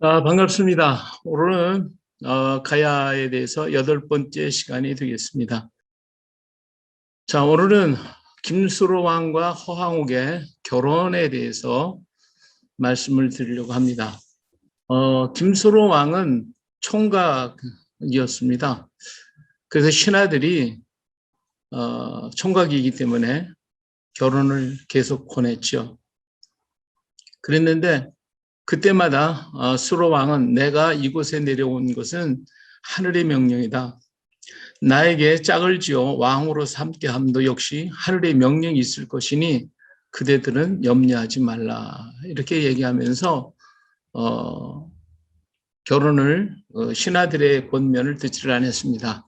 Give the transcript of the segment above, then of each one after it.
반갑습니다. 오늘은 가야에 대해서 8번째 시간이 되겠습니다. 자, 오늘은 김수로 왕과 허황옥의 결혼에 대해서 말씀을 드리려고 합니다. 김수로 왕은 총각이었습니다. 그래서 신하들이 총각이기 때문에 결혼을 계속 권했죠. 그랬는데 그때마다 수로 왕은 내가 이곳에 내려온 것은 하늘의 명령이다. 나에게 짝을 지어 왕으로 삼게 함도 역시 하늘의 명령이 있을 것이니 그대들은 염려하지 말라. 이렇게 얘기하면서 결혼을 신하들의 권면을 듣지를 않았습니다.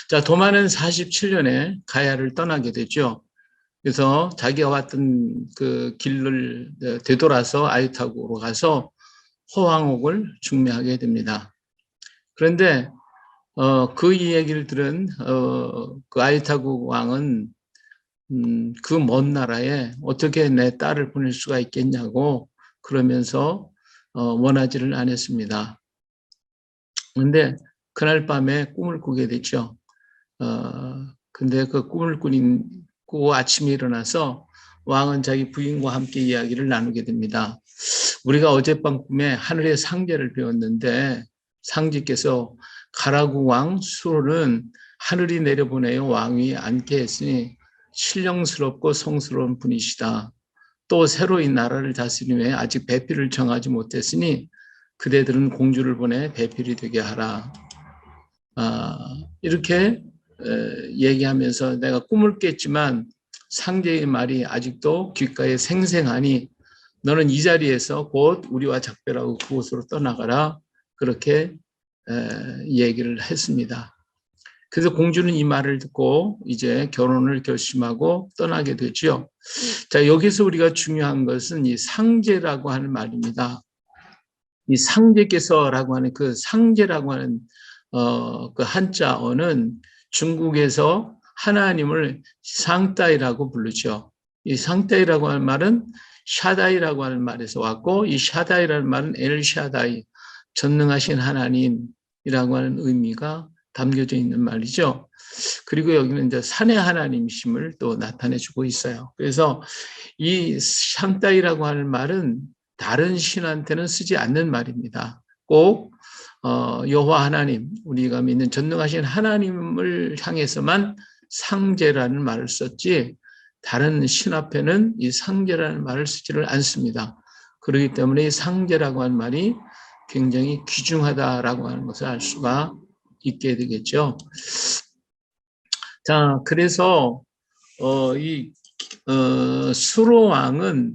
자, 도마는 47년에 가야를 떠나게 되죠. 그래서 자기가 왔던 그 길을 되돌아서 아이타국으로 가서 허황옥을 중매하게 됩니다. 그런데 그 이야기를 들은 그 아이타국 왕은 그 먼 나라에 어떻게 내 딸을 보낼 수가 있겠냐고 그러면서 원하지를 않았습니다. 그런데 그날 밤에 꿈을 꾸게 됐죠. 근데 그 꿈을 꾸고 아침에 일어나서 왕은 자기 부인과 함께 이야기를 나누게 됩니다. 우리가 어젯밤 꿈에 하늘의 상제를 배웠는데 상제께서 가라국 왕 수로는 하늘이 내려보내어 왕위 앉게 했으니 신령스럽고 성스러운 분이시다. 또 새로 이 나라를 다스림에 아직 배필을 정하지 못했으니 그대들은 공주를 보내 배필이 되게 하라. 이렇게 얘기하면서 내가 꿈을 깼지만 상제의 말이 아직도 귓가에 생생하니 너는 이 자리에서 곧 우리와 작별하고 그곳으로 떠나가라. 그렇게 얘기를 했습니다. 그래서 공주는 이 말을 듣고 이제 결혼을 결심하고 떠나게 되죠. 자, 여기서 우리가 중요한 것은 이 상제라고 하는 말입니다. 이 상제께서라고 하는 그 상제라고 하는 그 한자어는 중국에서 하나님을 상따이라고 부르죠. 이 상따이라고 하는 말은 샤다이라고 하는 말에서 왔고, 이 샤다이라는 말은 엘샤다이, 전능하신 하나님이라고 하는 의미가 담겨져 있는 말이죠. 그리고 여기는 이제 산의 하나님이심을 또 나타내주고 있어요. 그래서 이 상따이라고 하는 말은 다른 신한테는 쓰지 않는 말입니다. 꼭 여호와 하나님, 우리가 믿는 전능하신 하나님을 향해서만 상제라는 말을 썼지 다른 신 앞에는 이 상제라는 말을 쓰지를 않습니다. 그렇기 때문에 이 상제라고 하는 말이 굉장히 귀중하다라고 하는 것을 알 수가 있게 되겠죠. 자, 그래서 이 수로 왕은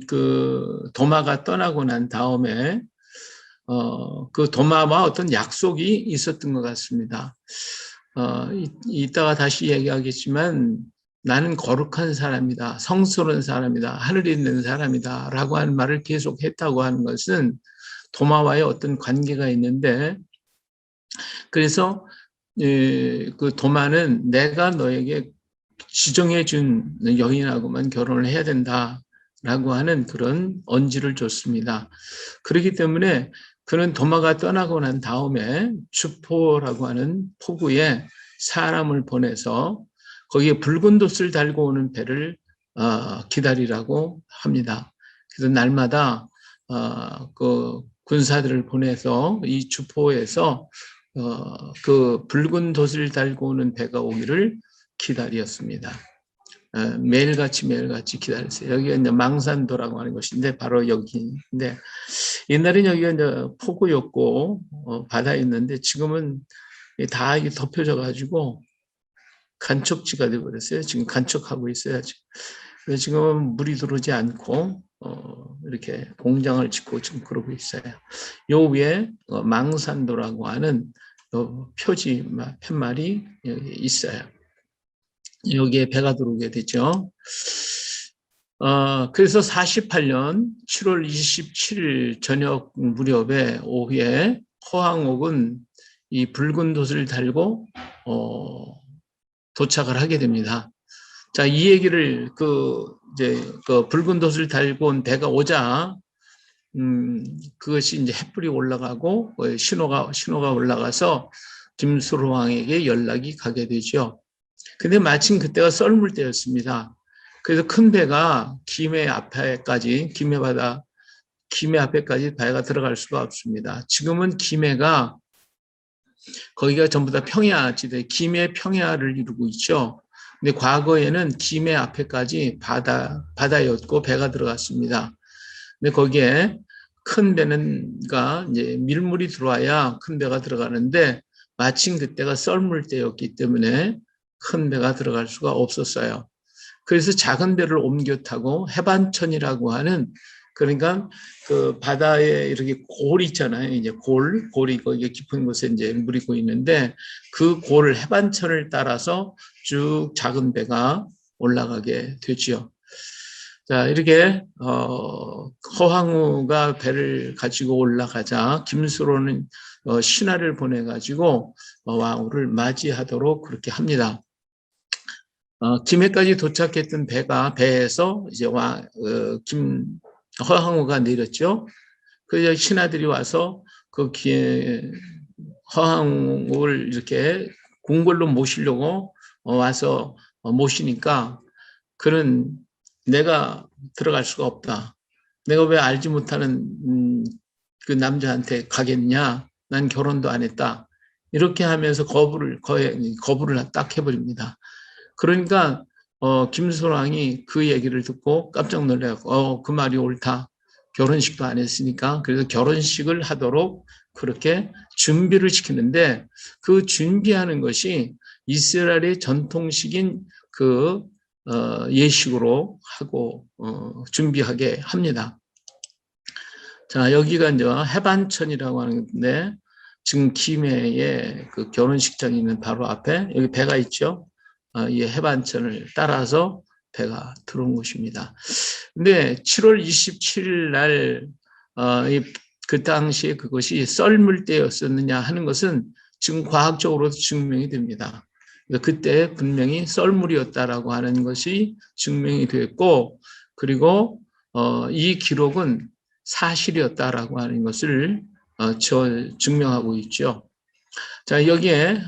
그 도마가 떠나고 난 다음에 그 도마와 어떤 약속이 있었던 것 같습니다. 이따가 다시 얘기하겠지만 나는 거룩한 사람이다, 성스러운 사람이다, 하늘에 있는 사람이다 라고 하는 말을 계속 했다고 하는 것은 도마와의 어떤 관계가 있는데, 그래서 그 도마는 내가 너에게 지정해 준 여인하고만 결혼을 해야 된다라고 하는 그런 언지를 줬습니다. 그렇기 때문에 그는 도마가 떠나고 난 다음에 주포라고 하는 포구에 사람을 보내서 거기에 붉은 돛을 달고 오는 배를 기다리라고 합니다. 그래서 날마다 그 군사들을 보내서 이 주포에서 그 붉은 돛을 달고 오는 배가 오기를 기다렸습니다. 매일같이 기다렸어요. 여기가 이제 망산도라고 하는 것인데 바로 여기인데, 옛날엔 여기가 이제 포구였고 바다였는데 지금은 다 이게 덮여져 가지고 간척지가 되어버렸어요. 지금 간척하고 있어야지. 그래서 지금은 물이 들어오지 않고 이렇게 공장을 짓고 지금 그러고 있어요. 요 위에 망산도라고 하는 표지 팻말이 여기 있어요. 여기에 배가 들어오게 되죠. 그래서 48년 7월 27일 저녁 무렵에 오후에 허황옥은 이 붉은 돛을 달고 도착을 하게 됩니다. 자, 이 얘기를 이제 그 붉은 돛을 달고 온 배가 오자 그것이 이제 햇불이 올라가고 신호가 올라가서 김수로 왕에게 연락이 가게 되죠. 근데 마침 그때가 썰물 때였습니다. 그래서 큰 배가 김해 앞에까지 김해 앞에까지 배가 들어갈 수가 없습니다. 지금은 김해가 거기가 전부 다 평야지대, 김해 평야를 이루고 있죠. 근데 과거에는 김해 앞에까지 바다였고 배가 들어갔습니다. 근데 거기에 큰 배는가 이제 밀물이 들어와야 큰 배가 들어가는데 마침 그때가 썰물 때였기 때문에 큰 배가 들어갈 수가 없었어요. 그래서 작은 배를 옮겨 타고 해반천이라고 하는, 그러니까 그 바다에 이렇게 골 있잖아요. 이제 골이 거기 깊은 곳에 이제 물이 고이는데 그 골 해반천을 따라서 쭉 작은 배가 올라가게 되지요. 자, 이렇게 허황우가 배를 가지고 올라가자 김수로는 신하를 보내가지고 왕후를 맞이하도록 그렇게 합니다. 김해까지 도착했던 배에서 이제 허황우가 내렸죠. 그래서 신하들이 와서 그 허황우를 이렇게 궁궐로 모시려고 와서 모시니까 그는 내가 들어갈 수가 없다. 내가 왜 알지 못하는 그 남자한테 가겠냐? 난 결혼도 안 했다. 이렇게 하면서 거부를 딱 해버립니다. 그러니까 김소랑이 그 얘기를 듣고 깜짝 놀라고 그 말이 옳다. 결혼식도 안 했으니까 그래서 결혼식을 하도록 그렇게 준비를 시키는데 그 준비하는 것이 이스라엘의 전통식인 그 예식으로 하고 준비하게 합니다. 자, 여기가 이제 해반천이라고 하는데 지금 김해에 그 결혼식장이 있는 바로 앞에 여기 배가 있죠. 이 해반천을 따라서 배가 들어온 곳입니다. 근데 7월 27일 날 그 당시에 그것이 썰물 때였었느냐 하는 것은 지금 과학적으로도 증명이 됩니다. 그때 분명히 썰물이었다라고 하는 것이 증명이 됐고, 그리고 이 기록은 사실이었다라고 하는 것을 증명하고 있죠. 자, 여기에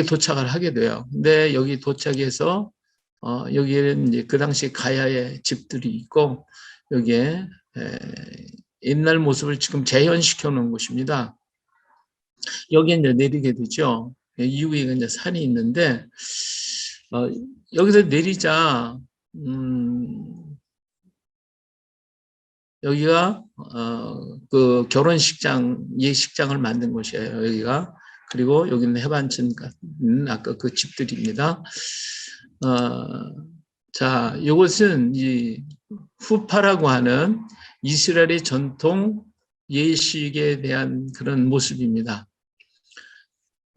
도착을 하게 돼요. 근데 여기 도착해서 여기에는 이제 그 당시 가야의 집들이 있고 여기에 옛날 모습을 지금 재현시켜 놓은 곳입니다. 여기에 이제 내리게 되죠. 이후에 이제 산이 있는데 여기서 내리자 여기가 그 결혼식장 예식장을 만든 곳이에요. 여기가. 그리고 여기는 해반천 같은 아까 그 집들입니다. 자, 이것은 이 후파라고 하는 이스라엘의 전통 예식에 대한 그런 모습입니다.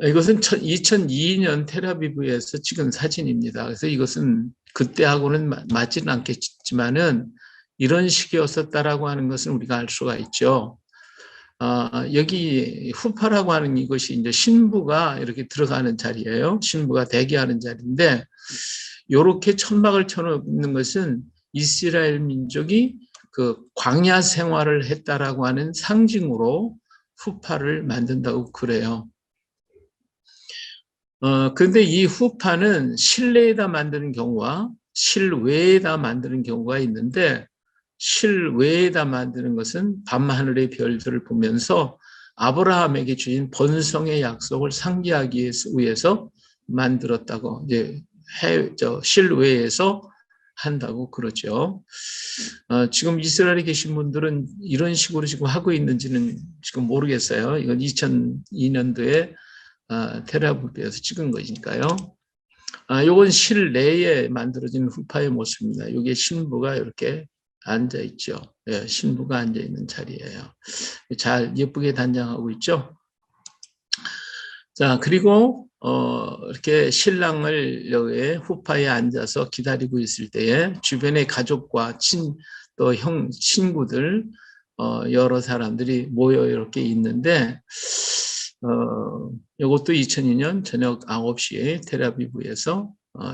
이것은 2002년 텔아비브에서 찍은 사진입니다. 그래서 이것은 그때하고는 맞지는 않겠지만은 이런 식이었었다라고 하는 것은 우리가 알 수가 있죠. 여기 후파라고 하는 이것이 이제 신부가 이렇게 들어가는 자리예요. 신부가 대기하는 자리인데, 이렇게 천막을 쳐놓는 것은 이스라엘 민족이 그 광야 생활을 했다라고 하는 상징으로 후파를 만든다고 그래요. 근데 이 후파는 실내에다 만드는 경우와 실외에다 만드는 경우가 있는데, 실외에다 만드는 것은 밤하늘의 별들을 보면서 아브라함에게 주신 번성의 약속을 상기하기 위해서 만들었다고, 이제 실외에서 한다고 그러죠. 지금 이스라엘에 계신 분들은 이런 식으로 지금 하고 있는지는 지금 모르겠어요. 이건 2002년도에 텔아비브에서 찍은 거니까요. 이건 실내에 만들어진 후파의 모습입니다. 여기에 신부가 이렇게 앉아 있죠. 예, 신부가 앉아 있는 자리예요. 잘 예쁘게 단장하고 있죠. 자, 그리고 이렇게 신랑을 여기에 후파에 앉아서 기다리고 있을 때에 주변의 가족과 또 친구들 여러 사람들이 모여 이렇게 있는데 이것도 2002년 저녁 9시에 텔아비브에서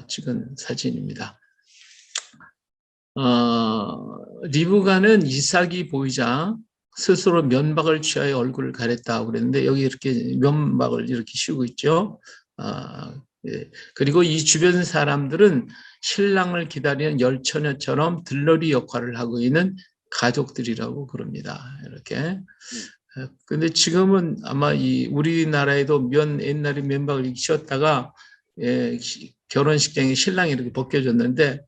찍은 사진입니다. 리브가는 이삭이 보이자 스스로 면박을 취하여 얼굴을 가렸다고 그랬는데 여기 이렇게 면박을 이렇게 씌우고 있죠. 예. 그리고 이 주변 사람들은 신랑을 기다리는 열처녀처럼 들러리 역할을 하고 있는 가족들이라고 그럽니다. 이렇게. 근데 지금은 아마 이 우리나라에도 옛날에 면박을 이렇게 씌웠다가 결혼식장에 신랑이 이렇게 벗겨졌는데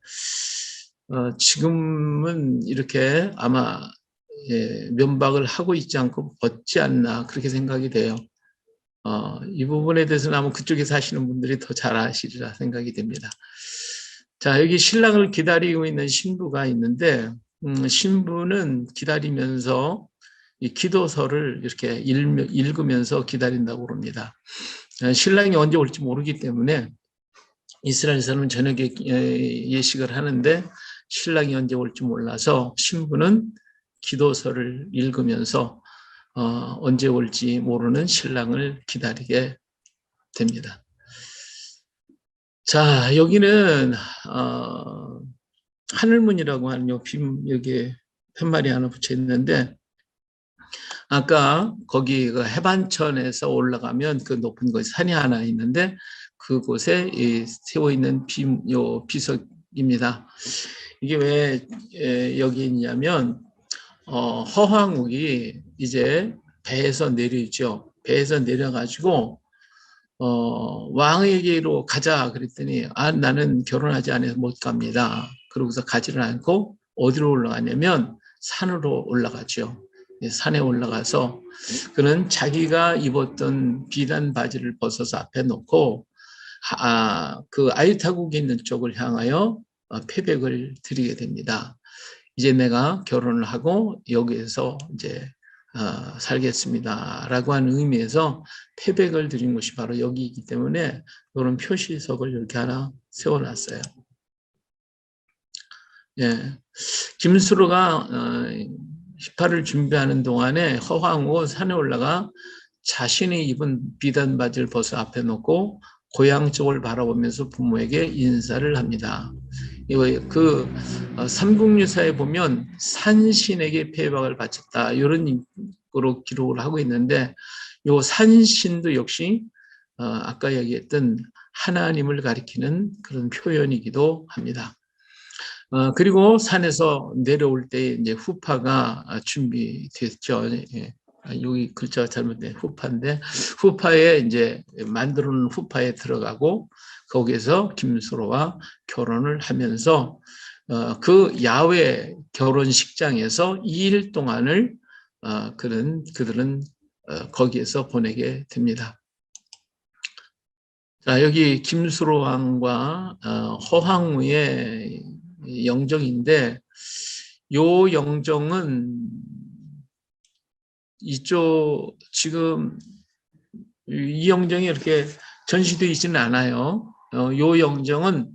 지금은 이렇게 아마 면박을 하고 있지 않고 벗지 않나 그렇게 생각이 돼요. 이 부분에 대해서는 아마 그쪽에 사시는 분들이 더 잘 아시리라 생각이 됩니다. 자, 여기 신랑을 기다리고 있는 신부가 있는데 신부는 기다리면서 이 기도서를 이렇게 읽으면서 기다린다고 합니다. 신랑이 언제 올지 모르기 때문에 이스라엘 사람은 저녁에 예식을 하는데 신랑이 언제 올지 몰라서 신부는 기도서를 읽으면서 언제 올지 모르는 신랑을 기다리게 됩니다. 자, 여기는 하늘문이라고 하는 여기에 팻말이 하나 붙여 있는데 아까 거기 그 해반천에서 올라가면 그 높은 곳에 산이 하나 있는데 그곳에 세워 있는 비석입니다. 이게 왜 여기 있냐면 허황욱이 이제 배에서 내리죠. 배에서 내려가지고 왕에게로 가자 그랬더니 나는 결혼하지 않아서 못 갑니다. 그러고서 가지를 않고 어디로 올라가냐면 산으로 올라가죠. 산에 올라가서 그는 자기가 입었던 비단 바지를 벗어서 앞에 놓고 그 아유타국이 있는 쪽을 향하여 패백을 드리게 됩니다. 이제 내가 결혼을 하고 여기에서 이제 살겠습니다라고 하는 의미에서 패백을 드린 곳이 바로 여기이기 때문에 이런 표시석을 이렇게 하나 세워놨어요. 예, 김수로가 히파를 준비하는 동안에 허황우 산에 올라가 자신이 입은 비단 바지를 벗어 앞에 놓고 고향 쪽을 바라보면서 부모에게 인사를 합니다. 그 삼국유사에 보면 산신에게 패박을 바쳤다 이런 식으로 기록을 하고 있는데 이 산신도 역시 아까 얘기했던 하나님을 가리키는 그런 표현이기도 합니다. 그리고 산에서 내려올 때 이제 후파가 준비됐죠. 예. 여기 글자가 잘못된 후파인데 후파에 이제 만들어 놓은 후파에 들어가고 거기에서 김수로와 결혼을 하면서 그 야외 결혼식장에서 2일 동안을 그들은 거기에서 보내게 됩니다. 자, 여기 김수로 왕과 허황우의 영정인데 요 영정은 이쪽 지금 이 영정이 이렇게 전시되어 있지는 않아요. 요 영정은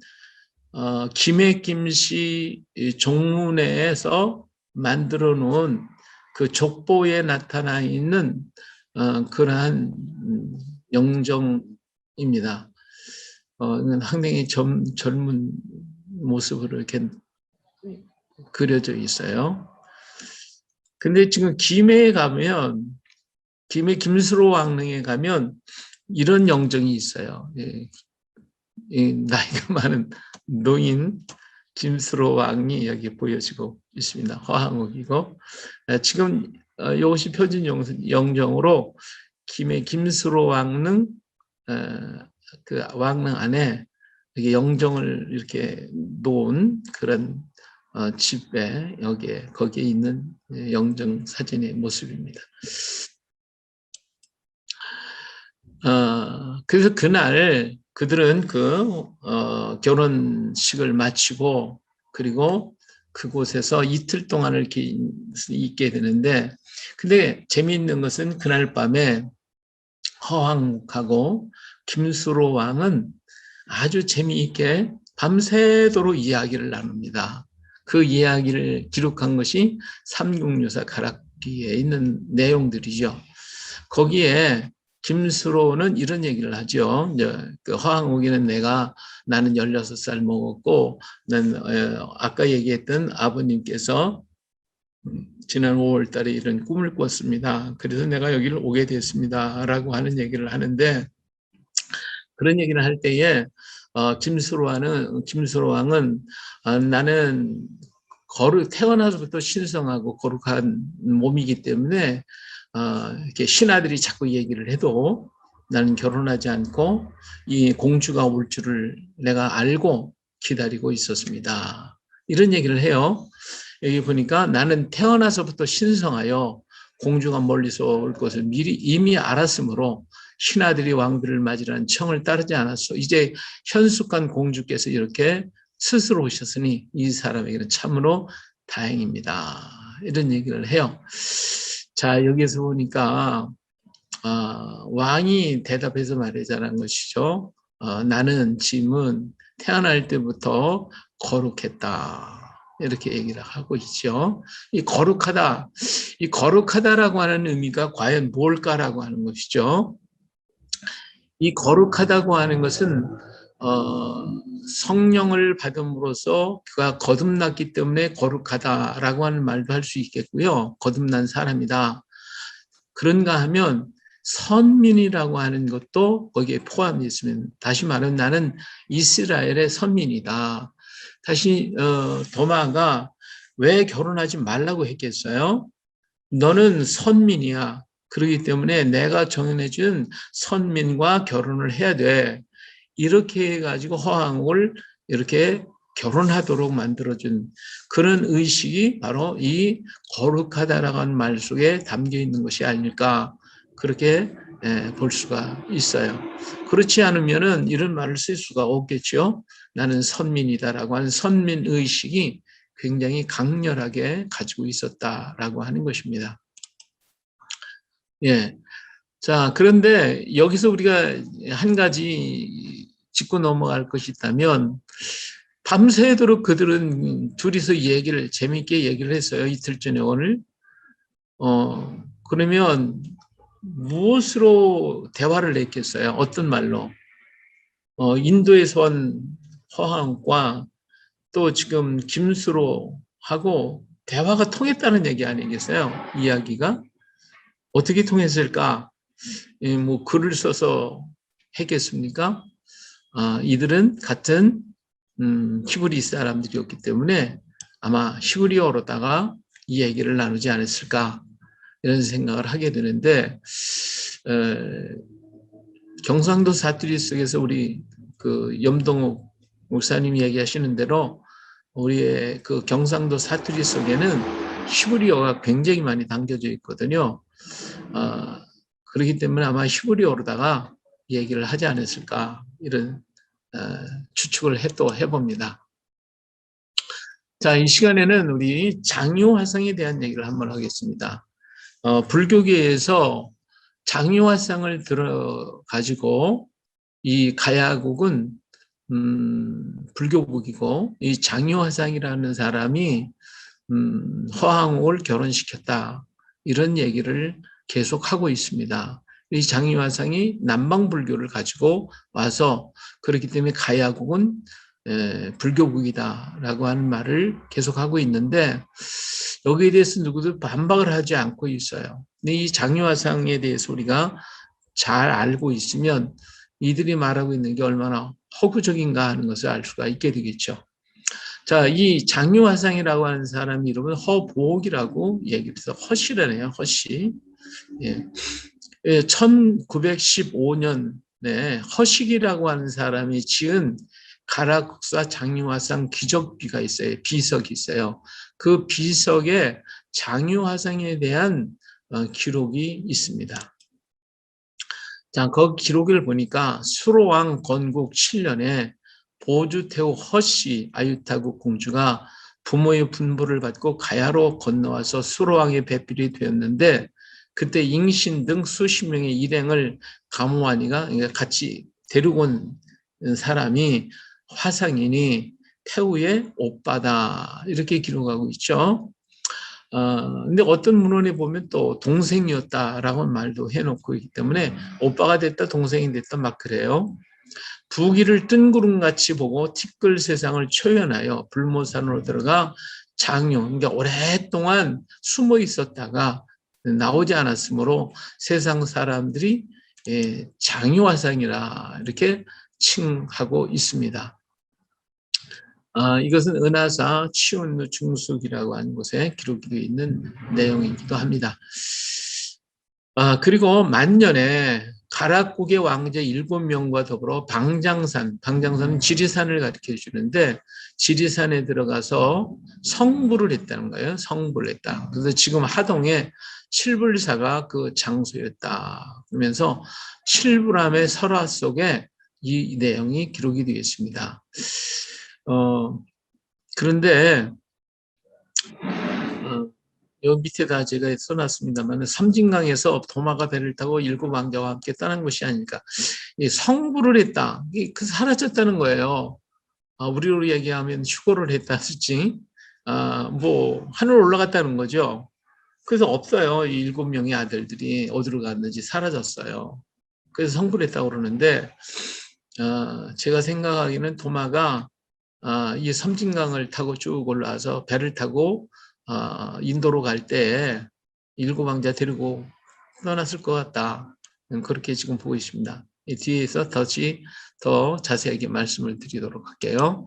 김해김씨 종문에서 만들어 놓은 그 족보에 나타나 있는 그러한 영정입니다. 상당히 젊은 모습으로 이렇게 그려져 있어요. 근데 지금 김해에 가면, 김해 김수로 왕릉에 가면 이런 영정이 있어요. 나이가 많은 노인 김수로 왕이 여기 보여지고 있습니다. 허황욱이고 지금 이것이 표준 영정으로 김해 김수로 왕릉 그 왕릉 안에 이렇게 영정을 이렇게 놓은 그런 집에 거기에 있는 영정 사진의 모습입니다. 그래서 그날 그들은 결혼식을 마치고 그리고 그곳에서 이틀 동안을 이렇게 있게 되는데 근데 재미있는 것은 그날 밤에 허황욱하고 김수로 왕은 아주 재미있게 밤새도록 이야기를 나눕니다. 그 이야기를 기록한 것이 삼국유사 가락기에 있는 내용들이죠. 거기에 김수로는 이런 얘기를 하죠. 이제 그 허황옥이는 나는 16살 먹었고, 아까 얘기했던 아버님께서 지난 5월 달에 이런 꿈을 꿨습니다. 그래서 내가 여기를 오게 됐습니다. 라고 하는 얘기를 하는데, 그런 얘기를 할 때에 김수로왕은 나는 태어나서부터 신성하고 거룩한 몸이기 때문에 이렇게 신하들이 자꾸 얘기를 해도 나는 결혼하지 않고 이 공주가 올 줄을 내가 알고 기다리고 있었습니다. 이런 얘기를 해요. 여기 보니까 나는 태어나서부터 신성하여 공주가 멀리서 올 것을 미리 이미 알았으므로 신하들이 왕비를 맞으라는 청을 따르지 않았어. 이제 현숙한 공주께서 이렇게 스스로 오셨으니 이 사람에게는 참으로 다행입니다. 이런 얘기를 해요. 자, 여기서 보니까 왕이 대답해서 말하자는 것이죠. 나는 짐은 태어날 때부터 거룩했다. 이렇게 얘기를 하고 있죠. 이 거룩하다라고 하는 의미가 과연 뭘까라고 하는 것이죠. 이 거룩하다고 하는 것은 성령을 받음으로써 그가 거듭났기 때문에 거룩하다라고 하는 말도 할 수 있겠고요. 거듭난 사람이다. 그런가 하면 선민이라고 하는 것도 거기에 포함되어 있으면, 다시 말하면 나는 이스라엘의 선민이다. 다시 도마가 왜 결혼하지 말라고 했겠어요? 너는 선민이야. 그렇기 때문에 내가 정해준 선민과 결혼을 해야 돼. 이렇게 해가지고 허황을 이렇게 결혼하도록 만들어준 그런 의식이 바로 이 거룩하다라고 하는 말 속에 담겨 있는 것이 아닐까, 그렇게 볼 수가 있어요. 그렇지 않으면은 이런 말을 쓸 수가 없겠죠. 나는 선민이다라고 하는 선민 의식이 굉장히 강렬하게 가지고 있었다라고 하는 것입니다. 예. 자, 그런데 여기서 우리가 한 가지 짚고 넘어갈 것이 있다면, 밤새도록 그들은 둘이서 재미있게 얘기를 했어요. 이틀 전에 오늘. 그러면 무엇으로 대화를 했겠어요? 어떤 말로? 인도에서 온 허황과 또 지금 김수로하고 대화가 통했다는 얘기 아니겠어요? 이야기가 어떻게 통했을까? 뭐 글을 써서 했겠습니까? 이들은 같은 히브리 사람들이었기 때문에 아마 히브리어로다가 이 얘기를 나누지 않았을까, 이런 생각을 하게 되는데, 경상도 사투리 속에서 우리 그 염동욱 목사님이 얘기하시는 대로 우리의 그 경상도 사투리 속에는 히브리어가 굉장히 많이 담겨져 있거든요. 그렇기 때문에 아마 히브리어로다가 얘기를 하지 않았을까, 이런 추측을 또 해봅니다. 자, 이 시간에는 우리 장유화상에 대한 얘기를 한번 하겠습니다. 불교계에서 장유화상을 가지고 이 가야국은 불교국이고, 이 장유화상이라는 사람이 허황옥을 결혼시켰다, 이런 얘기를 계속하고 있습니다. 이 장유화상이 남방불교를 가지고 와서 그렇기 때문에 가야국은 불교국이다라고 하는 말을 계속하고 있는데, 여기에 대해서 누구도 반박을 하지 않고 있어요. 근데 이 장유화상에 대해서 우리가 잘 알고 있으면 이들이 말하고 있는 게 얼마나 허구적인가 하는 것을 알 수가 있게 되겠죠. 자, 이 장유화상이라고 하는 사람 이름은 허보옥이라고 얘기를 해서 허씨라네요. 허씨. 예. 1915년에 허식이라고 하는 사람이 지은 가락국사 장유화상 기적비가 있어요. 비석이 있어요. 그 비석에 장유화상에 대한 기록이 있습니다. 자, 그 기록을 보니까 수로왕 건국 7년에 보주태후 허씨 아유타국 공주가 부모의 분부를 받고 가야로 건너와서 수로왕의 배필이 되었는데, 그때 잉신 등 수십 명의 일행을 감호하니가 같이 데리고 온 사람이 화상이니 태후의 오빠다, 이렇게 기록하고 있죠. 근데 어떤 문헌에 보면 또 동생이었다라고 말도 해놓고 있기 때문에 오빠가 됐다 동생이 됐다 막 그래요. 부귀를 뜬구름같이 보고 티끌 세상을 초연하여 불모산으로 들어가 장유, 그러니까 오랫동안 숨어 있었다가 나오지 않았으므로 세상 사람들이 장유화상이라 이렇게 칭하고 있습니다. 이것은 은하사 치운루 중숙이라고 하는 곳에 기록이 되어 있는 내용이기도 합니다. 그리고 만년에 가락국의 왕제 7명과 더불어 방장산은 지리산을 가리켜 주는데 지리산에 들어가서 성불을 했다는 거예요. 성불을 했다. 그래서 지금 하동에 칠불사가 그 장소였다. 그러면서 칠불암의 설화 속에 이 내용이 기록이 되겠습니다. 그런데 여기 밑에다 제가 써놨습니다만 섬진강에서 도마가 배를 타고 7왕자와 함께 떠난 것이 아니니까 성불을 했다. 그 사라졌다는 거예요. 우리로 얘기하면 휴거를 했다든지 뭐 하늘 올라갔다는 거죠. 그래서 없어요. 이 7명의 아들들이 어디로 갔는지 사라졌어요. 그래서 성불했다고 그러는데 제가 생각하기에는 도마가 이 섬진강을 타고 쭉 올라와서 배를 타고 인도로 갈 때 7왕자 데리고 떠났을 것 같다. 그렇게 지금 보고 있습니다. 뒤에서 더 자세하게 말씀을 드리도록 할게요.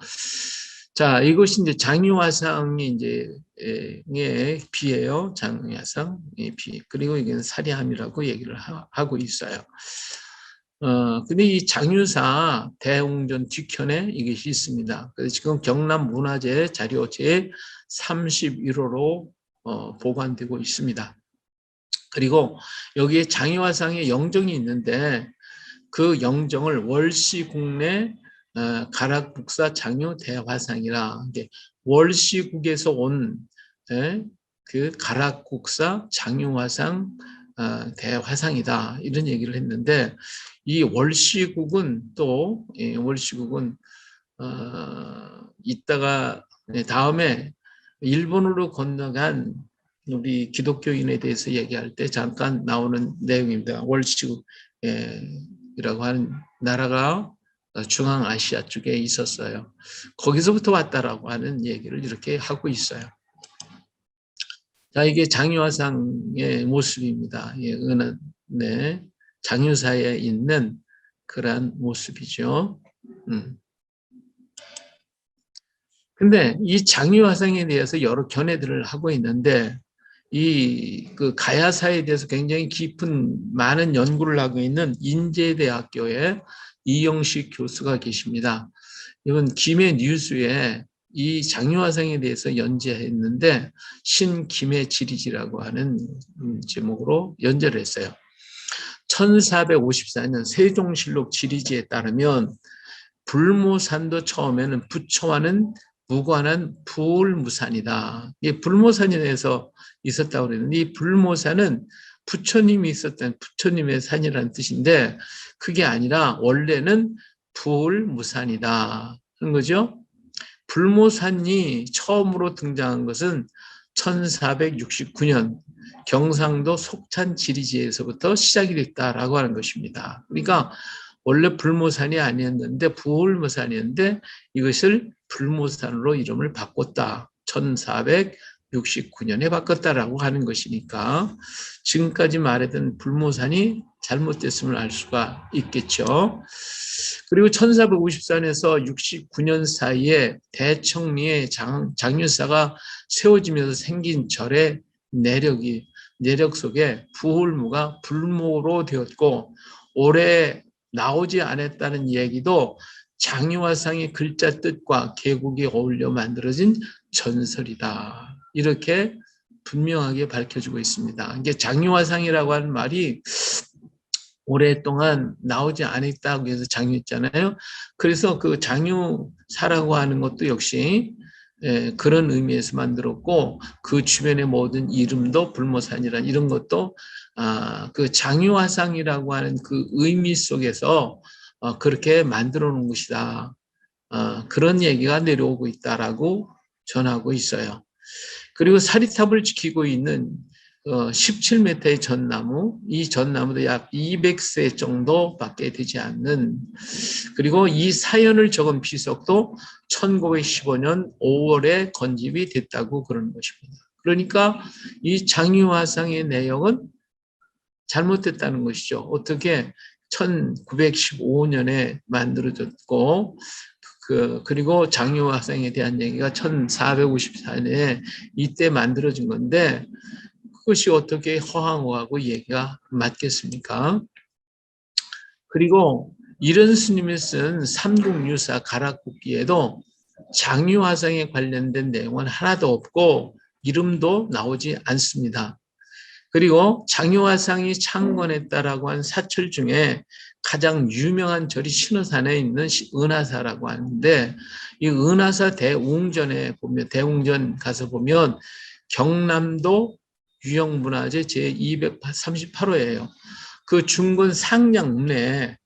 자, 이것이 이제 장유화상이 이제 비예요. 장유화상의 비. 그리고 이게 사리함이라고 얘기를 하고 있어요. 근데 이 장유사 대웅전 뒤편에 이것이 있습니다. 그래서 지금 경남문화재 자료 제 31호로 보관되고 있습니다. 그리고 여기에 장유화상의 영정이 있는데 그 영정을 월시국내 가락북사 장유대화상이라 월시국에서 온 그 가락국사 장유화상 대화상이다 이런 얘기를 했는데 이 월시국은 또 월시국은 이따가 다음에 일본으로 건너간 우리 기독교인에 대해서 얘기할 때 잠깐 나오는 내용입니다. 월시국이라고 하는 나라가 중앙아시아 쪽에 있었어요. 거기서부터 왔다라고 하는 얘기를 이렇게 하고 있어요. 자, 이게 장유화상의 모습입니다. 네, 장유사에 있는 그러한 모습이죠. 근데 이 장유화상에 대해서 여러 견해들을 하고 있는데 그 가야사에 대해서 굉장히 깊은 많은 연구를 하고 있는 인제대학교의 이영식 교수가 계십니다. 이건 김해 뉴스에 이 장유화상에 대해서 연재했는데 신김해 지리지라고 하는 제목으로 연재를 했어요. 1454년 세종실록 지리지에 따르면 불모산도 처음에는 부처와는 무관한 부울무산이다. 이 불모산에 대해서 있었다고 그랬는데 이 불모산은 부처님이 있었던 부처님의 산이라는 뜻인데 그게 아니라 원래는 부울무산이다 하는 거죠. 불모산이 처음으로 등장한 것은 1469년 경상도 속찬 지리지에서부터 시작이 됐다라고 하는 것입니다. 그러니까 원래 불모산이 아니었는데 부울모산이었는데 이것을 불모산으로 이름을 바꿨다. 1469년에 바꿨다라고 하는 것이니까 지금까지 말했던 불모산이 잘못됐음을 알 수가 있겠죠. 그리고 1454년에서 69년 사이에 대청리에 장유사가 세워지면서 생긴 절의 내력 속에 부울무가 불모로 되었고 올해 나오지 않았다는 얘기도 장유화상의 글자 뜻과 계곡이 어울려 만들어진 전설이다. 이렇게 분명하게 밝혀지고 있습니다. 이게 장유화상이라고 하는 말이 오랫동안 나오지 않았다고 해서 장유했잖아요. 그래서 그 장유사라고 하는 것도 역시 그런 의미에서 만들었고 그 주변의 모든 이름도 불모산이란 이런 것도 그 장유화상이라고 하는 그 의미 속에서 그렇게 만들어 놓은 것이다. 그런 얘기가 내려오고 있다라고 전하고 있어요. 그리고 사리탑을 지키고 있는 17m의 전나무, 이 전나무도 약 200세 정도밖에 되지 않는, 그리고 이 사연을 적은 비석도 1915년 5월에 건집이 됐다고 그러는 것입니다. 그러니까 이 장유화상의 내용은 잘못됐다는 것이죠. 어떻게 1915년에 만들어졌고, 그리고 장유화상에 대한 얘기가 1454년에 이때 만들어진 건데, 그것이 어떻게 허황하고 얘기가 맞겠습니까? 그리고 이런 스님이 쓴 삼국유사 가락국기에도 장유화상에 관련된 내용은 하나도 없고 이름도 나오지 않습니다. 그리고 장유화상이 창건했다라고 한 사철 중에 가장 유명한 절이 신호산에 있는 은하사라고 하는데, 이 은하사 대웅전에 보면, 대웅전 가서 보면 경남도 유형문화재 제238호예요. 그 중군 상량문에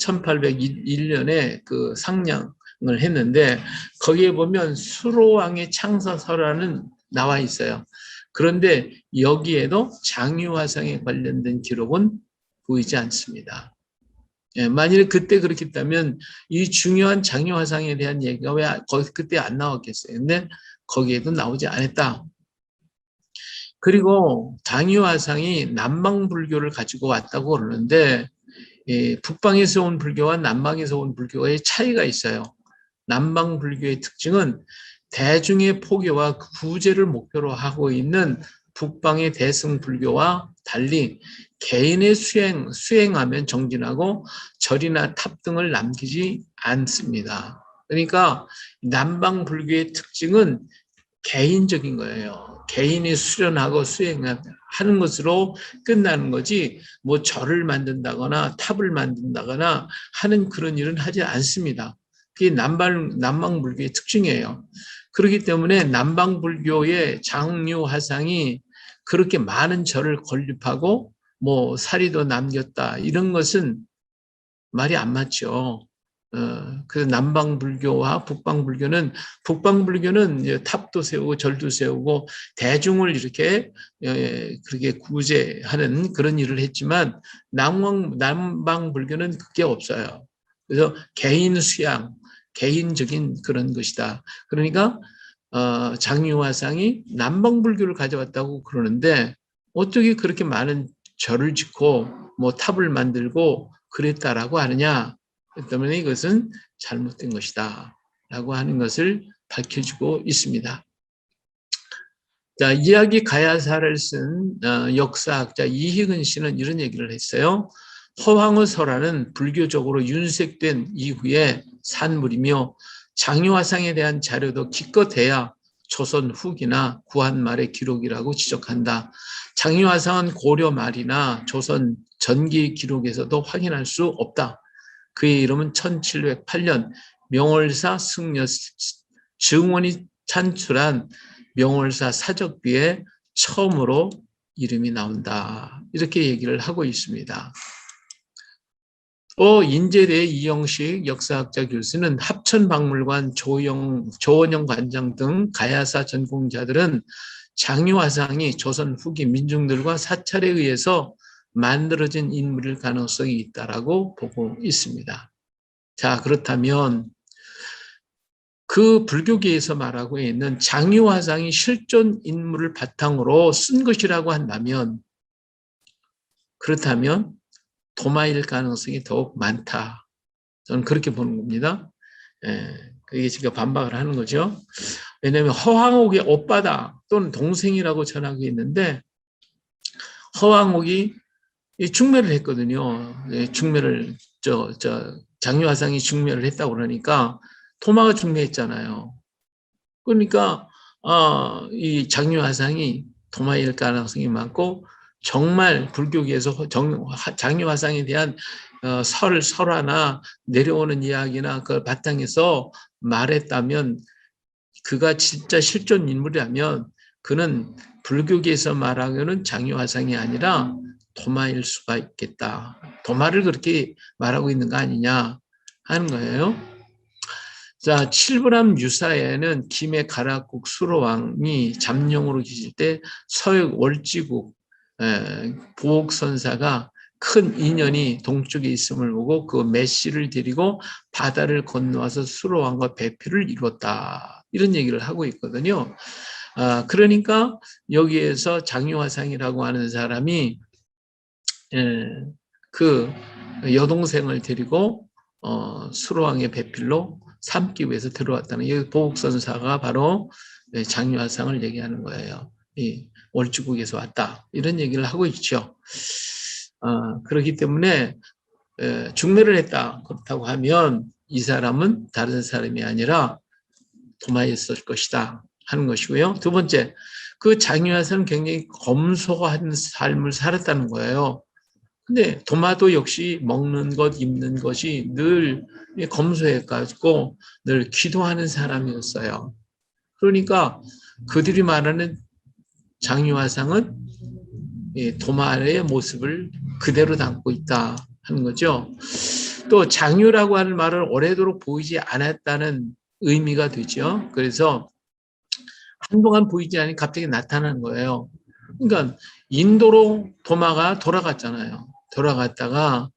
1801년에 그 상량을 했는데, 거기에 보면 수로왕의 창사서라는 나와 있어요. 그런데 여기에도 장유화상에 관련된 기록은 보이지 않습니다. 예, 만일에 그때 그렇게 했다면 이 중요한 장유화상에 대한 얘기가 왜 그때 안 나왔겠어요? 근데 거기에도 나오지 않았다. 그리고 장유화상이 남방불교를 가지고 왔다고 그러는데, 북방에서 온 불교와 남방에서 온 불교의 차이가 있어요. 남방불교의 특징은 대중의 포교와 구제를 목표로 하고 있는 북방의 대승불교와 달리 개인의 수행하면 정진하고 절이나 탑 등을 남기지 않습니다. 그러니까 남방불교의 특징은 개인적인 거예요. 개인이 수련하고 수행하는 것으로 끝나는 거지, 뭐 절을 만든다거나 탑을 만든다거나 하는 그런 일은 하지 않습니다. 그게 남방불교의 특징이에요. 그렇기 때문에 남방불교의 장유화상이 그렇게 많은 절을 건립하고 뭐 사리도 남겼다, 이런 것은 말이 안 맞죠. 그 남방불교와 북방불교는 탑도 세우고 절도 세우고 대중을 이렇게 그렇게 구제하는 그런 일을 했지만, 남방불교는 그게 없어요. 그래서 개인 수양, 개인적인 그런 것이다. 그러니까 장유화상이 남방불교를 가져왔다고 그러는데, 어떻게 그렇게 많은 절을 짓고 뭐 탑을 만들고 그랬다라고 하느냐? 때문에 이것은 잘못된 것이다 라고 하는 것을 밝혀주고 있습니다. 자, 이야기 가야사를 쓴 역사학자 이희근 씨는 이런 얘기를 했어요. 허황의 설화는 불교적으로 윤색된 이후의 산물이며 장유화상에 대한 자료도 기껏해야 조선 후기나 구한 말의 기록이라고 지적한다. 장유화상은 고려 말이나 조선 전기 기록에서도 확인할 수 없다. 그의 이름은 1708년 명월사 승려 증원이 찬출한 명월사 사적비에 처음으로 이름이 나온다. 이렇게 얘기를 하고 있습니다. 인제대 이영식 역사학자 교수는 합천박물관 조원영 관장 등 가야사 전공자들은 장유화상이 조선 후기 민중들과 사찰에 의해서 만들어진 인물일 가능성이 있다라고 보고 있습니다. 자, 그렇다면 그 불교계에서 말하고 있는 장유화상이 실존 인물을 바탕으로 쓴 것이라고 한다면, 그렇다면 도마일 가능성이 더욱 많다. 저는 그렇게 보는 겁니다. 그게 지금 반박을 하는 거죠. 왜냐하면 허황옥의 오빠다 또는 동생이라고 전하고 있는데, 허황옥이 중매를 했거든요. 중매를 장유화상이 중매를 했다고 그러니까 도마가 중매했잖아요. 그러니까 이 장유화상이 도마일 가능성이 많고, 정말 불교계에서 장유화상에 대한 설화나 내려오는 이야기나 그걸 바탕에서 말했다면, 그가 진짜 실존 인물이라면 그는 불교계에서 말하기는 장유화상이 아니라 도마일 수가 있겠다. 도마를 그렇게 말하고 있는 거 아니냐 하는 거예요. 자, 칠부람 유사에는 김해 가락국 수로왕이 잠룡으로 계실 때 서역 월지국 보옥선사가 큰 인연이 동쪽에 있음을 보고 그 메시를 데리고 바다를 건너와서 수로왕과 배표를 이뤘다. 이런 얘기를 하고 있거든요. 그러니까 여기에서 장유화상이라고 하는 사람이 그 여동생을 데리고 수로왕의 배필로 삼기 위해서 들어왔다는 이 보국선사가 바로 장유화상을 얘기하는 거예요. 이 월주국에서 왔다 이런 얘기를 하고 있죠. 그렇기 때문에 중매를 했다 그렇다고 하면 이 사람은 다른 사람이 아니라 도마였을 것이다 하는 것이고요. 두 번째, 그 장유화상은 굉장히 검소한 삶을 살았다는 거예요. 근데 도마도 역시 먹는 것, 입는 것이 늘 검소해가지고 늘 기도하는 사람이었어요. 그러니까 그들이 말하는 장유화상은 도마의 모습을 그대로 담고 있다 하는 거죠. 또 장유라고 하는 말은 오래도록 보이지 않았다는 의미가 되죠. 그래서 한동안 보이지 않으니 갑자기 나타나는 거예요. 그러니까 인도로 도마가 돌아갔잖아요. 돌아갔다가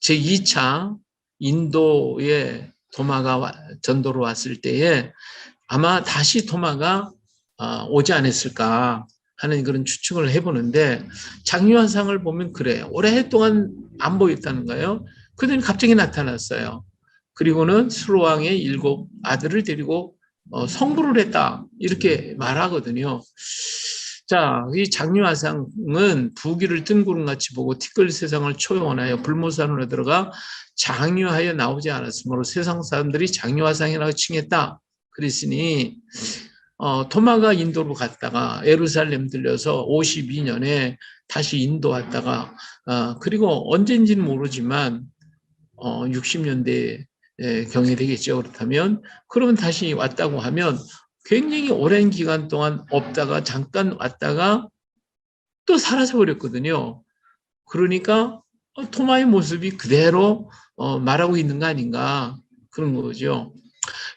제2차 인도에 도마가 전도로 왔을 때에 아마 다시 도마가 오지 않았을까 하는 그런 추측을 해보는데 장유한상을 보면 그래요. 오랫동안 안 보였다는 거예요. 그들이 갑자기 나타났어요. 그리고는 수로왕의 7 아들을 데리고 성불을 했다 이렇게 말하거든요. 자, 이 장유화상은 부귀를 뜬구름같이 보고 티끌 세상을 초용하여 불모산으로 들어가 장유하여 나오지 않았으므로 세상 사람들이 장유화상이라고 칭했다. 그랬으니 토마가 인도로 갔다가 예루살렘 들려서 52년에 다시 인도 왔다가 그리고 언젠지는 모르지만 60년대 경이 되겠죠. 그렇다면 그러면 다시 왔다고 하면 굉장히 오랜 기간 동안 없다가 잠깐 왔다가 또 사라져 버렸거든요. 그러니까 토마의 모습이 그대로 말하고 있는 거 아닌가 그런 거죠.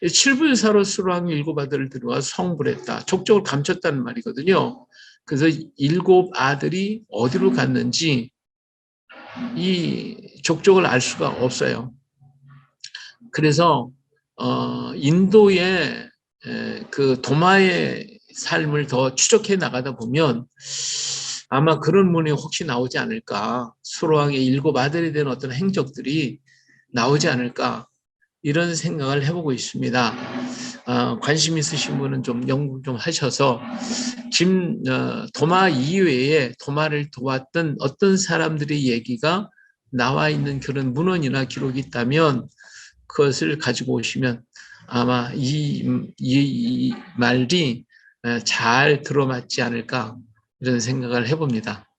칠불사로 수로왕이 7 아들을 들어와 성불했다. 족적을 감췄다는 말이거든요. 그래서 7 아들이 어디로 갔는지 이 족적을 알 수가 없어요. 그래서 인도의 그 도마의 삶을 더 추적해 나가다 보면 아마 그런 문이 혹시 나오지 않을까. 수로왕의 7 아들에 대한 어떤 행적들이 나오지 않을까. 이런 생각을 해보고 있습니다. 관심 있으신 분은 좀 연구 좀 하셔서 도마 이외에 도마를 도왔던 어떤 사람들의 얘기가 나와 있는 그런 문헌이나 기록이 있다면 그것을 가지고 오시면 아마 이 말이 잘 들어맞지 않을까 이런 생각을 해봅니다.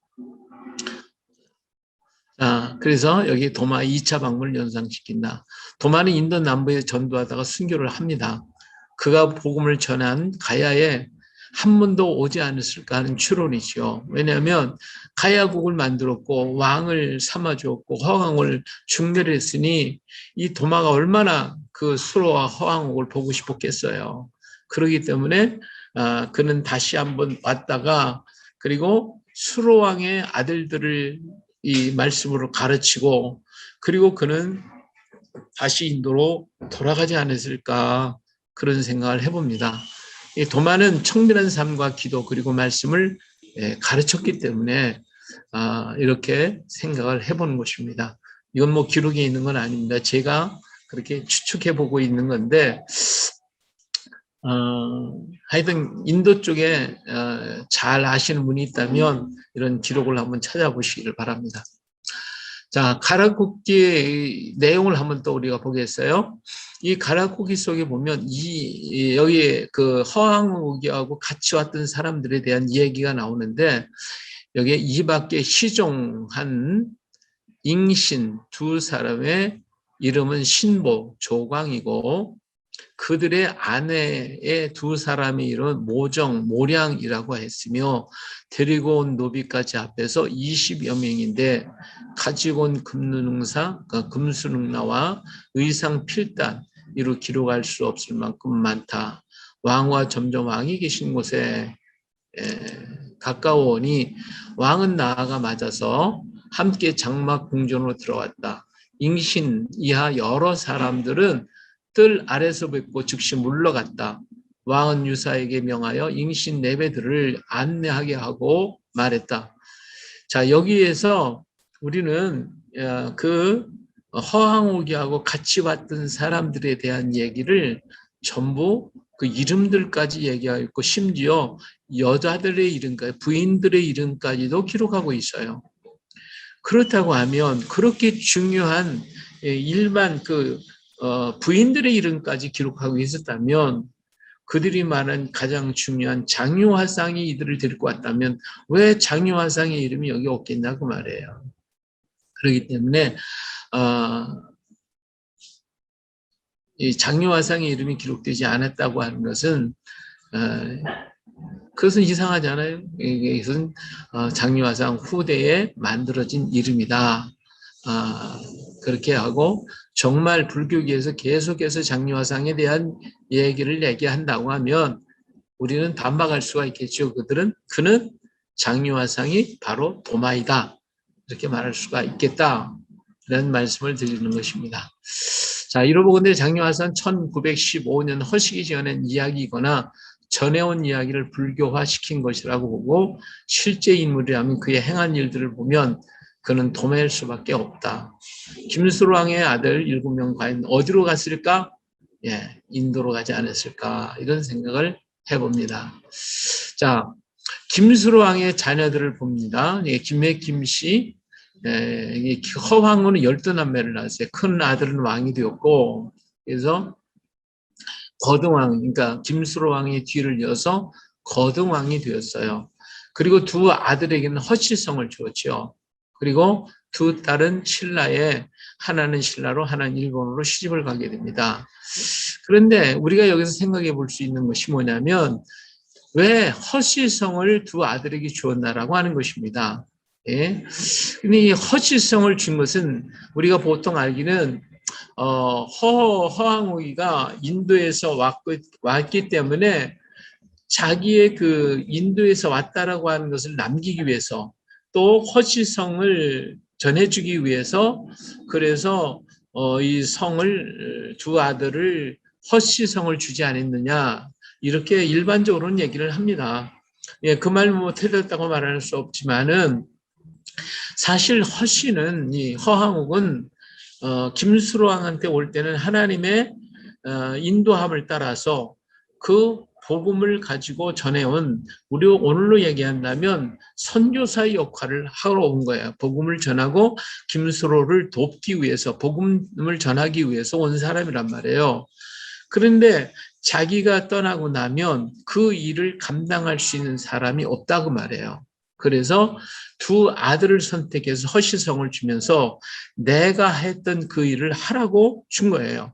그래서 여기 도마 2차 방문을 연상시킨다. 도마는 인도 남부에 전도하다가 순교를 합니다. 그가 복음을 전한 가야에 한 번도 오지 않았을까 하는 추론이죠. 왜냐하면 가야국을 만들었고 왕을 삼아주었고 허왕을 중멸했으니 이 도마가 얼마나 그 수로와 허왕국을 보고 싶었겠어요. 그렇기 때문에 그는 다시 한번 왔다가 그리고 수로왕의 아들들을 이 말씀으로 가르치고 그리고 그는 다시 인도로 돌아가지 않았을까 그런 생각을 해봅니다. 이 도마는 청밀한 삶과 기도 그리고 말씀을 가르쳤기 때문에 이렇게 생각을 해보는 것입니다. 이건 뭐 기록에 있는 건 아닙니다. 제가 그렇게 추측해 보고 있는 건데 하여튼 인도 쪽에 잘 아시는 분이 있다면 이런 기록을 한번 찾아보시기를 바랍니다. 자, 가락국기의 내용을 한번 또 우리가 보겠어요. 이 가락국기 속에 보면 여기에 그 허황우기하고 같이 왔던 사람들에 대한 이야기가 나오는데 여기에 이밖에 시종한 잉신 2 사람의 이름은 신보, 조광이고 그들의 아내의 두 사람이 이룬 모량이라고 했으며 데리고 온 노비까지 합해서 20여 명인데 가지고 온 금능사, 금수능나와 의상 필단 이로 기록할 수 없을 만큼 많다. 왕과 점점 왕이 계신 곳에 가까워오니 왕은 나아가 맞아서 함께 장막 궁전으로 들어왔다. 잉신 이하 여러 사람들은 뜰 아래서 뵙고 즉시 물러갔다. 왕은 유사에게 명하여 잉신 내배들을 안내하게 하고 말했다. 자, 여기에서 우리는 그 허황오기하고 같이 왔던 사람들에 대한 얘기를 전부 그 이름들까지 얘기하고 있고 심지어 여자들의 이름까지, 부인들의 이름까지도 기록하고 있어요. 그렇다고 하면 그렇게 중요한 일반 부인들의 이름까지 기록하고 있었다면 그들이 말한 가장 중요한 장유화상이 이들을 데리고 왔다면 왜 장유화상의 이름이 여기 없겠냐고 말해요. 그렇기 때문에 이 장유화상의 이름이 기록되지 않았다고 하는 것은 그것은 이상하잖아요. 이것은 장유화상 후대에 만들어진 이름이다. 그렇게 하고 정말 불교계에서 계속해서 장유화상에 대한 얘기를 얘기한다고 하면 우리는 반박할 수가 있겠죠. 그는 장유화상이 바로 도마이다. 이렇게 말할 수가 있겠다. 이런 말씀을 드리는 것입니다. 자, 이로보건대 장유화상 1915년 허식이 지어낸 이야기이거나 전해온 이야기를 불교화시킨 것이라고 보고 실제 인물이라면 그의 행한 일들을 보면 그는 도매일 수밖에 없다. 김수로왕의 아들 7명 과연 어디로 갔을까? 예, 인도로 가지 않았을까? 이런 생각을 해봅니다. 자, 김수로왕의 자녀들을 봅니다. 김해 김씨, 허황후는 12남매를 낳았어요. 큰 아들은 왕이 되었고, 그래서 거등왕, 그러니까 김수로왕의 뒤를 이어서 거등왕이 되었어요. 그리고 두 아들에게는 허시성을 주었죠. 그리고 두 딸은 신라에 하나는 신라로 하나는 일본으로 시집을 가게 됩니다. 그런데 우리가 여기서 생각해 볼 수 있는 것이 뭐냐면 왜 허시성을 두 아들에게 주었나라고 하는 것입니다. 예. 근데 이 허시성을 준 것은 우리가 보통 알기는 허황우이가 인도에서 왔기 때문에 자기의 그 인도에서 왔다라고 하는 것을 남기기 위해서 또 허시성을 전해주기 위해서 그래서 이 성을 두 아들을 허시성을 주지 않았느냐 이렇게 일반적으로는 얘기를 합니다. 예, 그 말 뭐 틀렸다고 말할 수 없지만은 사실 허시는 이 허황욱은 김수로왕한테 올 때는 하나님의 인도함을 따라서 그 복음을 가지고 전해온 우리 오늘로 얘기한다면 선교사의 역할을 하러 온 거예요. 복음을 전하고 김수로를 돕기 위해서 복음을 전하기 위해서 온 사람이란 말이에요. 그런데 자기가 떠나고 나면 그 일을 감당할 수 있는 사람이 없다고 말해요. 그래서 두 아들을 선택해서 허시성을 주면서 내가 했던 그 일을 하라고 준 거예요.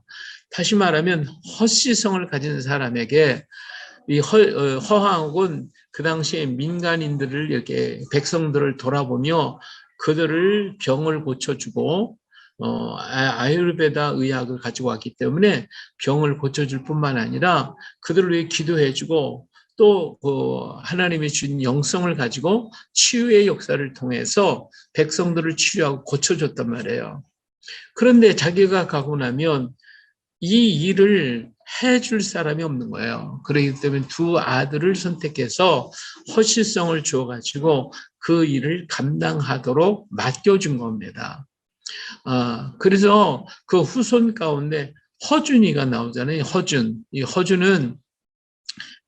다시 말하면 허시성을 가진 사람에게 이 허황욱은 그 당시에 민간인들을 이렇게 백성들을 돌아보며 그들을 병을 고쳐주고 아유르베다 의학을 가지고 왔기 때문에 병을 고쳐줄 뿐만 아니라 그들을 위해 기도해주고 또 하나님이 준 영성을 가지고 치유의 역사를 통해서 백성들을 치유하고 고쳐줬단 말이에요. 그런데 자기가 가고 나면 이 일을 해줄 사람이 없는 거예요. 그렇기 때문에 두 아들을 선택해서 허시성을 주어가지고 그 일을 감당하도록 맡겨준 겁니다. 그래서 그 후손 가운데 허준이가 나오잖아요. 이 허준은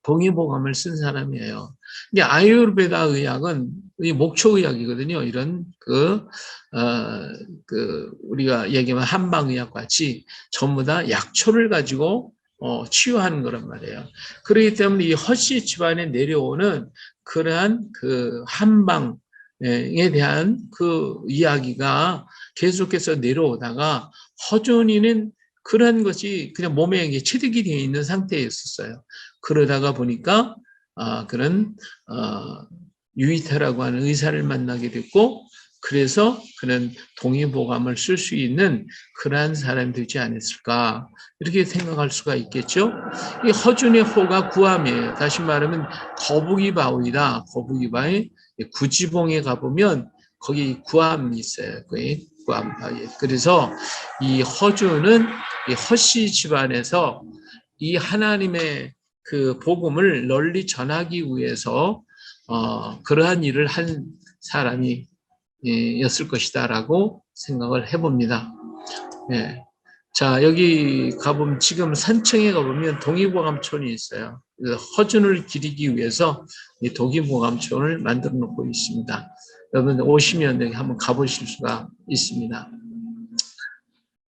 동의보감을 쓴 사람이에요. 이게 아유르베다 의학은 이 목초의학이거든요. 이런 우리가 얘기하면 한방의학 같이 전부 다 약초를 가지고 치유하는 거란 말이에요. 그렇기 때문에 이 허씨 집안에 내려오는 그러한 그 한방에 대한 그 이야기가 계속해서 내려오다가 허준이는 그런 것이 그냥 몸에 체득이 되어 있는 상태였었어요. 그러다가 보니까 그런 유이타라고 하는 의사를 만나게 됐고, 그래서 그는 동의보감을 쓸 수 있는 그러한 사람이 되지 않았을까, 이렇게 생각할 수가 있겠죠. 이 허준의 호가 구암이에요. 다시 말하면 거북이 바위다. 거북이 바위. 구지봉에 가보면 거기 구암이 있어요. 거기 구암 바위. 그래서 이 허준은 이 허씨 집안에서 이 하나님의 그 복음을 널리 전하기 위해서 그러한 일을 한 사람이 였을 것이다라고 생각을 해봅니다. 예. 자, 여기 가보면 지금 산청에 가보면 동의보감촌이 있어요. 그래서 허준을 기리기 위해서 이 동의보감촌을 만들어 놓고 있습니다. 여러분 오시면 여기 한번 가보실 수가 있습니다.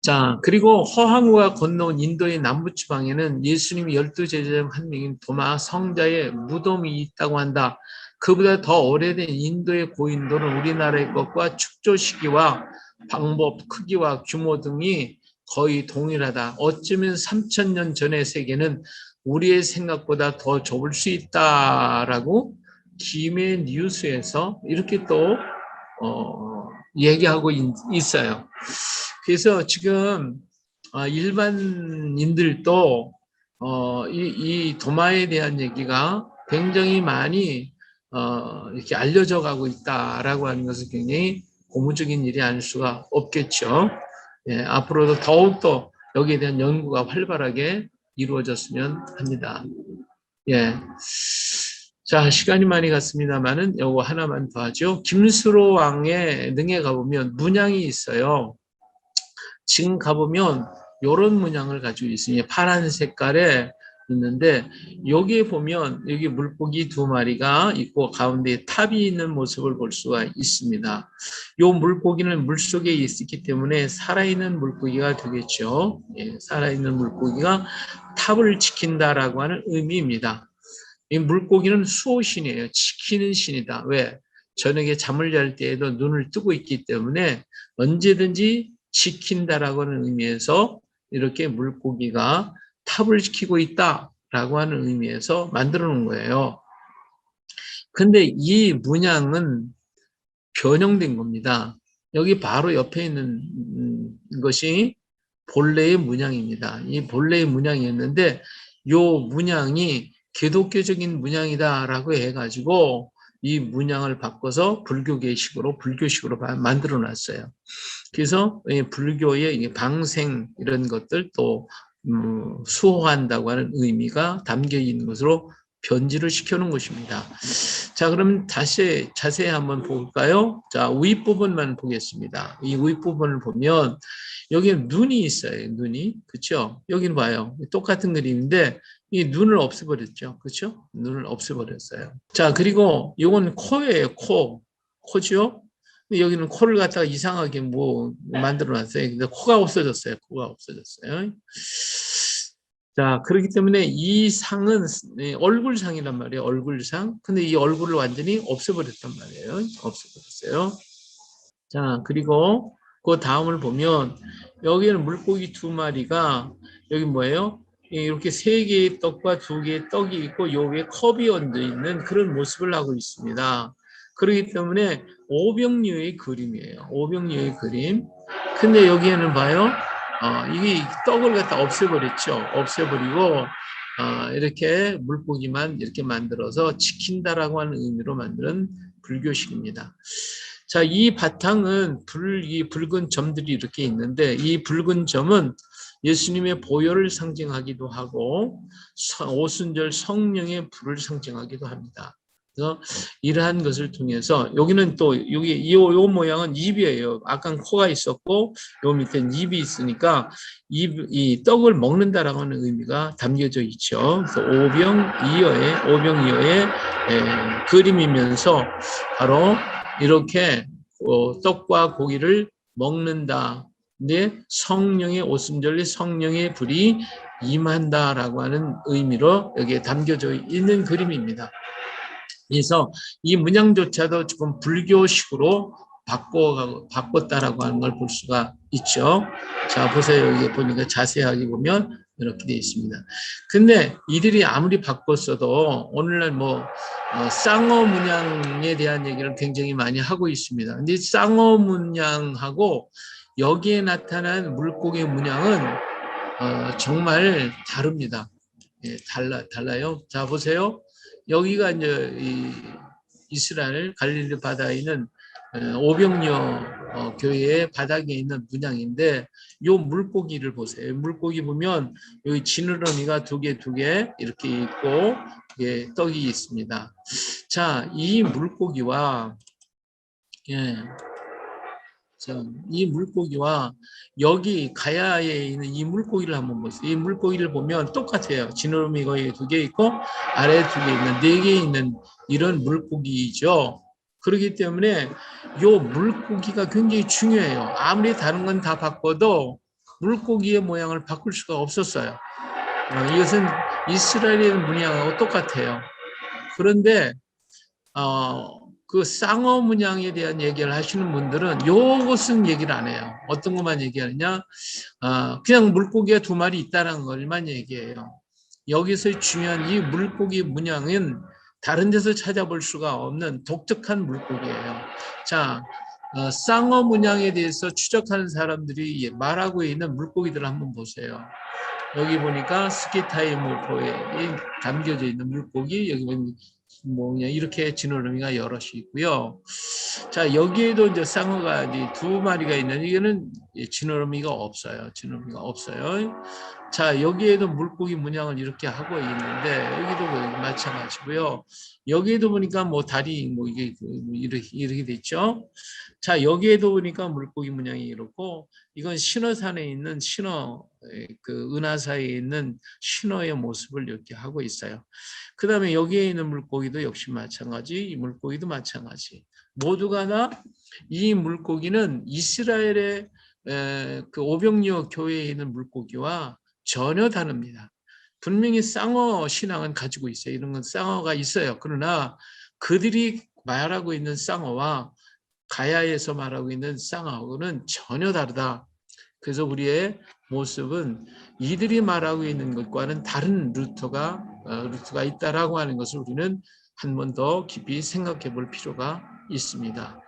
자, 그리고 허황우가 건너온 인도의 남부지방에는 예수님이 12제자 중 한 명인 도마 성자의 무덤이 있다고 한다. 그보다 더 오래된 인도의 고인돌은 우리나라의 것과 축조 시기와 방법, 크기와 규모 등이 거의 동일하다. 어쩌면 3000년 전의 세계는 우리의 생각보다 더 좁을 수 있다라고 김해 뉴스에서 이렇게 또 얘기하고 있어요. 그래서 지금 일반인들도 이 도마에 대한 얘기가 굉장히 많이 이렇게 알려져 가고 있다라고 하는 것은 굉장히 고무적인 일이 아닐 수가 없겠죠. 예, 앞으로도 더욱더 여기에 대한 연구가 활발하게 이루어졌으면 합니다. 예. 자, 시간이 많이 갔습니다만은 요거 하나만 더 하죠. 김수로 왕의 능에 가보면 문양이 있어요. 지금 가보면 요런 문양을 가지고 있습니다. 파란 색깔에 있는데 여기에 보면 여기 물고기 2마리가 있고 가운데 탑이 있는 모습을 볼 수가 있습니다. 요 물고기는 물속에 있기 때문에 살아있는 물고기가 되겠죠. 예, 살아있는 물고기가 탑을 지킨다라고 하는 의미입니다. 이 물고기는 수호신이에요. 지키는 신이다. 왜? 저녁에 잠을 잘 때에도 눈을 뜨고 있기 때문에 언제든지 지킨다라고 하는 의미에서 이렇게 물고기가 탑을 지키고 있다라고 하는 의미에서 만들어 놓은 거예요. 근데 이 문양은 변형된 겁니다. 여기 바로 옆에 있는 것이 본래의 문양입니다. 이 본래의 문양이었는데 요 문양이 기독교적인 문양이다라고 해가지고 이 문양을 바꿔서 불교계식으로 만들어 놨어요. 그래서 불교의 방생 이런 것들 또 수호한다고 하는 의미가 담겨 있는 것으로 변질을 시켜놓은 것입니다. 자, 그럼 다시 자세히 한번 볼까요? 자, 윗부분만 보겠습니다. 이 윗부분을 보면 여기에 눈이 있어요. 눈이. 그렇죠? 여기는 봐요. 똑같은 그림인데 이 눈을 없애버렸죠. 그렇죠? 눈을 없애버렸어요. 자, 그리고 이건 코예요. 코죠? 여기는 코를 갖다가 이상하게 만들어 놨어요. 근데 코가 없어졌어요. 자, 그렇기 때문에 이 상은 얼굴상이란 말이에요. 얼굴상. 근데 이 얼굴을 완전히 없애버렸단 말이에요. 없애버렸어요. 자, 그리고 그 다음을 보면 여기는 물고기 2마리가 여기 뭐예요? 이렇게 3개의 떡과 2개의 떡이 있고 요 위에 컵이 얹어 있는 그런 모습을 하고 있습니다. 그렇기 때문에 오병이어의 그림이에요. 오병이어의 그림. 근데 여기에는 봐요. 이게 떡을 갖다 없애버렸죠. 없애버리고 이렇게 물고기만 이렇게 만들어서 지킨다라고 하는 의미로 만드는 불교식입니다. 자, 이 바탕은 이 붉은 점들이 이렇게 있는데 이 붉은 점은 예수님의 보혈을 상징하기도 하고 오순절 성령의 불을 상징하기도 합니다. 그래서 이러한 것을 통해서 여기는 또 여기 이 모양은 입이에요. 아까 코가 있었고 요 밑에 입이 있으니까 이 떡을 먹는다라고 하는 의미가 담겨져 있죠. 그래서 오병이어의 그림이면서 바로 이렇게 떡과 고기를 먹는다. 근데 성령의 오순절에 성령의 불이 임한다라고 하는 의미로 여기에 담겨져 있는 그림입니다. 그래서 이 문양조차도 조금 불교식으로 바꿨다라고 하는 걸 볼 수가 있죠. 자, 보세요. 여기 보니까 자세하게 보면 이렇게 되어 있습니다. 근데 이들이 아무리 바꿨어도 오늘날 쌍어 문양에 대한 얘기를 굉장히 많이 하고 있습니다. 근데 쌍어 문양하고 여기에 나타난 물고기 문양은 정말 다릅니다. 예, 달라요. 자, 보세요. 여기가 이제 이스라엘 갈릴리 바다에 있는 오병이어 교회의 바닥에 있는 문양인데 요 물고기를 보세요. 물고기 보면 여기 지느러미가 두 개 이렇게 있고 예, 떡이 있습니다. 자, 이 물고기와 예, 이 물고기와 여기 가야에 있는 이 물고기를 한번 보세요. 이 물고기를 보면 똑같아요. 지느러미 거의 두 개 있고 아래 두 개 있는 네 개 있는 이런 물고기죠. 그렇기 때문에 이 물고기가 굉장히 중요해요. 아무리 다른 건 다 바꿔도 물고기의 모양을 바꿀 수가 없었어요. 이것은 이스라엘의 문양하고 똑같아요. 그런데 그 쌍어 문양에 대한 얘기를 하시는 분들은 요것은 얘기를 안 해요. 어떤 것만 얘기하느냐? 그냥 물고기가 두 마리 있다는 것만 얘기해요. 여기서 중요한 이 물고기 문양은 다른 데서 찾아볼 수가 없는 독특한 물고기예요. 자, 쌍어 문양에 대해서 추적하는 사람들이 말하고 있는 물고기들을 한번 보세요. 여기 보니까 스키타이모포에 담겨져 있는 물고기, 여기 보면 그냥 이렇게 지느러미가 여럿이 있고요. 자, 여기에도 이제 쌍어가 이제 두 마리가 있는 이거는 지느러미가 없어요. 지느러미가 없어요. 자, 여기에도 물고기 문양을 이렇게 하고 있는데 여기도 마찬가지고요. 여기에도 보니까 다리 이게 이렇게 돼 있죠. 자, 여기에도 보니까 물고기 문양이 이렇고 이건 신어산에 있는 신어 그 은하사에 있는 신어의 모습을 이렇게 하고 있어요. 그 다음에 여기에 있는 물고기도 역시 마찬가지, 이 물고기도 마찬가지. 모두가 다 이 물고기는 이스라엘의 그 오병이어 교회에 있는 물고기와 전혀 다릅니다. 분명히 쌍어 신앙은 가지고 있어요. 이런 건 쌍어가 있어요. 그러나 그들이 말하고 있는 쌍어와 가야에서 말하고 있는 쌍어하고는 전혀 다르다. 그래서 우리의 모습은 이들이 말하고 있는 것과는 다른 루트가 있다라고 하는 것을 우리는 한 번 더 깊이 생각해 볼 필요가 있습니다.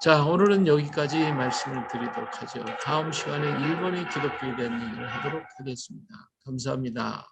자, 오늘은 여기까지 말씀을 드리도록 하죠. 다음 시간에 일본의 기독교에 대한 얘기를 하도록 하겠습니다. 감사합니다.